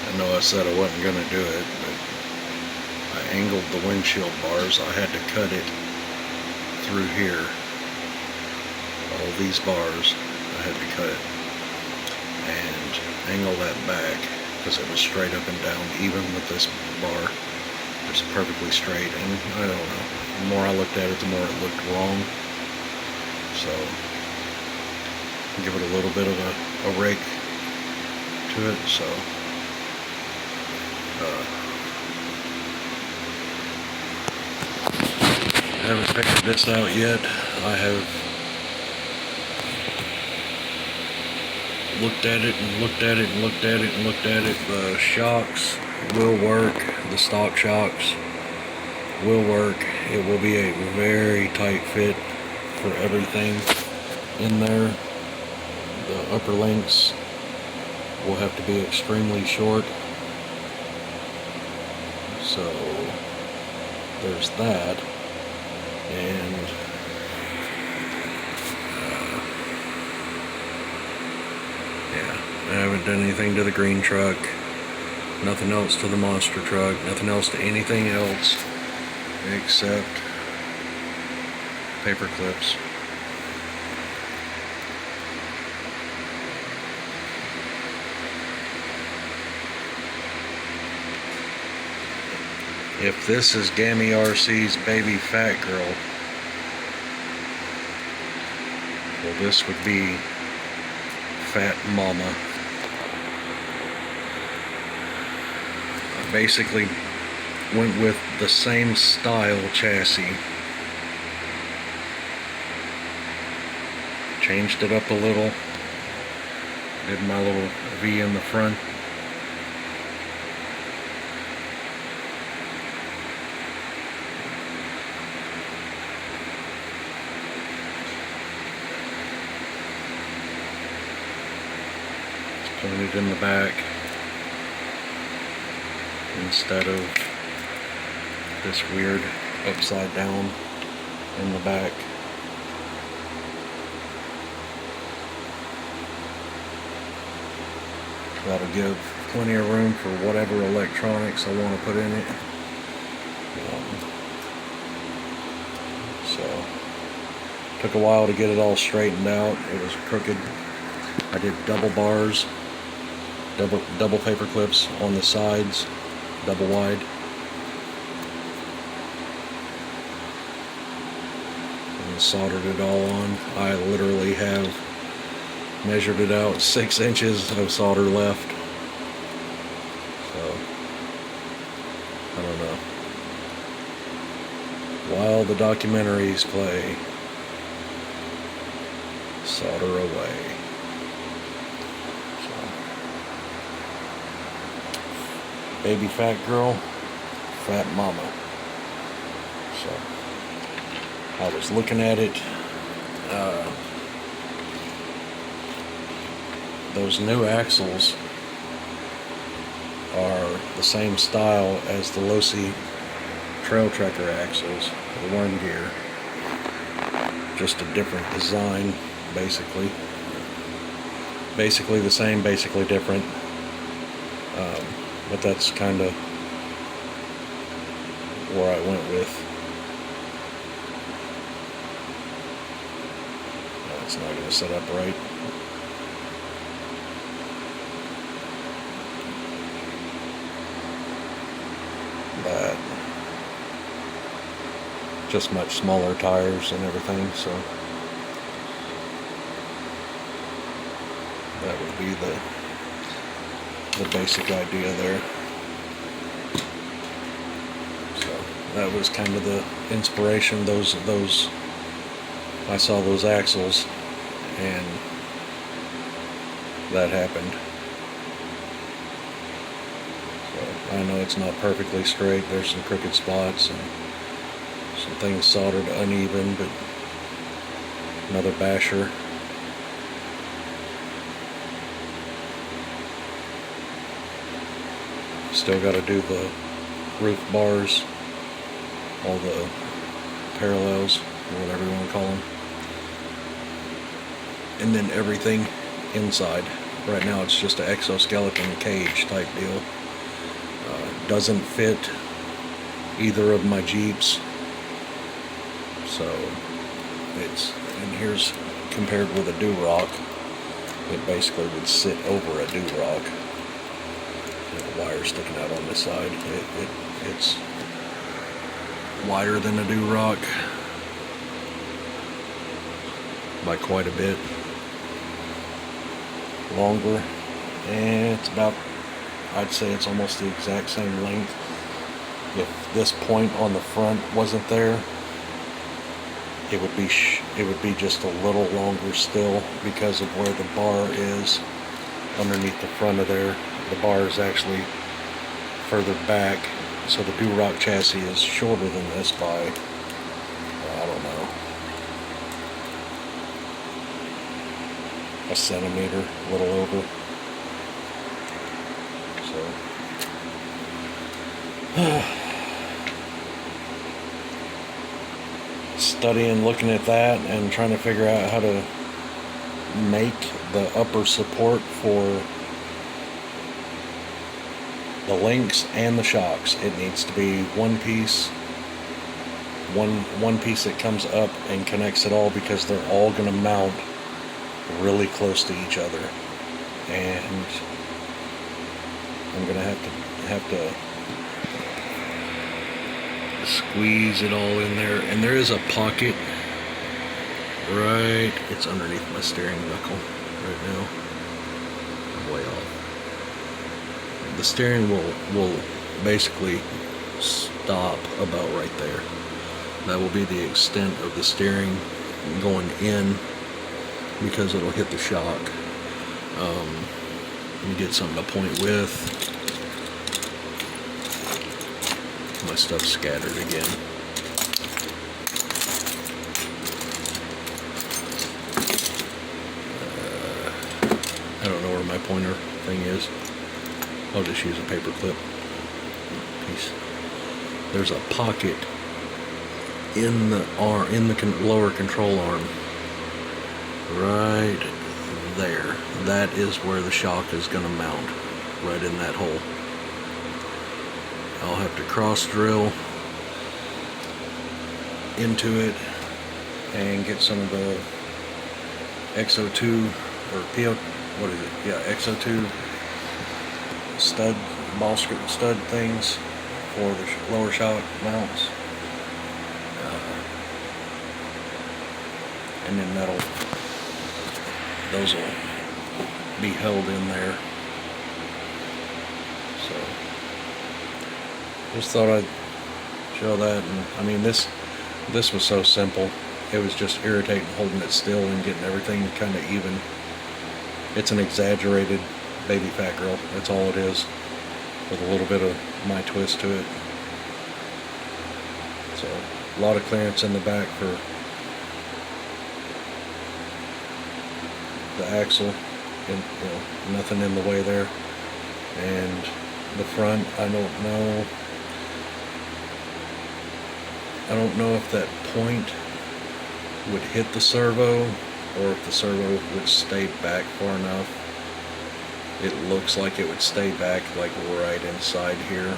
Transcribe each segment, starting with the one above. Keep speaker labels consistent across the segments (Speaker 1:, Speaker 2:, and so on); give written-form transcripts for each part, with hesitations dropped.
Speaker 1: I know I said I wasn't going to do it, but I angled the windshield bars. I had to cut it through here. All these bars, I had to cut and angle that back because it was straight up and down, even with this bar. It's perfectly straight, and I don't know. The more I looked at it, the more it looked wrong. So, give it a little bit of a rake to it. So, I haven't figured this out yet. I have looked at it and looked at it and looked at it and looked at it. The shocks will work. The stock shocks will work. It will be a very tight fit for everything in there. The upper links will have to be extremely short. So there's that. And yeah, I haven't done anything to the green truck, nothing else to the monster truck, nothing else to anything else except Paperclips. If this is Gammy RC's baby fat girl, well, this would be Fat Mama. I basically went with the same style chassis, changed it up a little, did my little V in the front. Put it in the back instead of this weird upside down in the back. That'll give plenty of room for whatever electronics I want to put in it. So took a while to get it all straightened out. It was crooked. I did double bars, double paper clips on the sides, double wide. And soldered it all on. I literally have measured it out, 6 inches of solder left. So, I don't know. While the documentaries play, solder away. Baby fat girl, fat mama. So I was looking at it. Those new axles are the same style as the Losi Trail Trekker axles, the worm gear. Just a different design, basically. Basically the same, basically different. But that's kind of where I went with. No, it's not going to set up right. But just much smaller tires and everything, so that would be the basic idea there. So that was kind of the inspiration. Those I saw those axles and that happened. So I know it's not perfectly straight. There's some crooked spots and some things soldered uneven, but another basher. Still got to do the roof bars, all the parallels, or whatever you want to call them, and then everything inside Right now it's just an exoskeleton cage type deal. Doesn't fit either of my Jeeps. So and here's compared with a Durock, it basically would sit over a Durock. The wire sticking out on this side. It's wider than a Durock by quite a bit. Longer, and it's about, I'd say it's almost the exact same length. If this point on the front wasn't there, it would be just a little longer still, because of where the bar is underneath the front of there. The bar is actually further back, so the Durock chassis is shorter than this by, I don't know, a centimeter, a little over. So studying, looking at that, and trying to figure out how to make the upper support for the links and the shocks. It needs to be one piece, one piece that comes up and connects it all, because they're all going to mount really close to each other, and I'm gonna have to squeeze it all in there. And there is a pocket right, it's underneath my steering knuckle right now. I'm way off. The steering will basically stop about right there. That will be the extent of the steering going in, because it'll hit the shock. Let me get something to point with. My stuff's scattered again. I don't know where my pointer thing is. I'll just use a paper clip piece. There's a pocket in the arm, in the lower control arm, right there. That is where the shock is going to mount, right in that hole. I'll have to cross drill into it and get some of the XO2 or PO, what is it? Yeah, XO2 stud, ball stud things for the lower shock mounts. And then those will be held in there. So just thought I'd show that. And I mean, this was so simple. It was just irritating holding it still and getting everything kind of even. It's an exaggerated baby fat girl. That's all it is, with a little bit of my twist to it. So a lot of clearance in the back for the axle, and nothing in the way there. And the front, I don't know if that point would hit the servo, or if the servo would stay back far enough. It looks like it would stay back, like right inside here.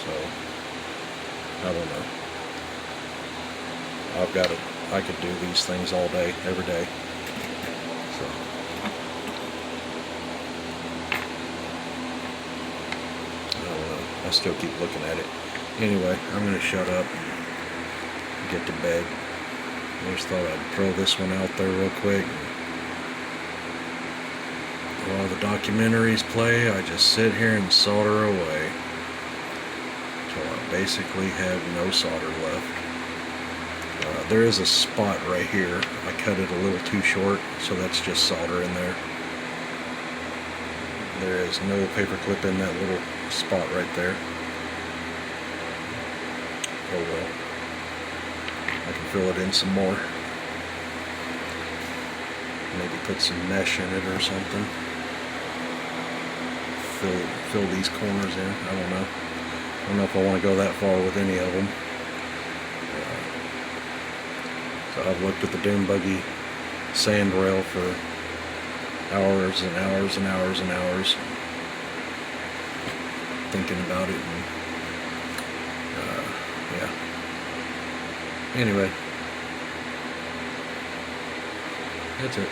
Speaker 1: So I don't know. I could do these things all day, every day. So I don't know. I still keep looking at it. Anyway, I'm gonna shut up and get to bed. I just thought I'd throw this one out there real quick. While the documentaries play, I just sit here and solder away until I basically have no solder left. There is a spot right here. I cut it a little too short, so that's just solder in there. There is no paper clip in that little spot right there. Oh well. I can fill it in some more. Maybe put some mesh in it or something. Fill these corners in. I don't know. I don't know if I want to go that far with any of them. So I've looked at the dune buggy sand rail for hours and hours and hours and hours thinking about it, and yeah. Anyway, that's it.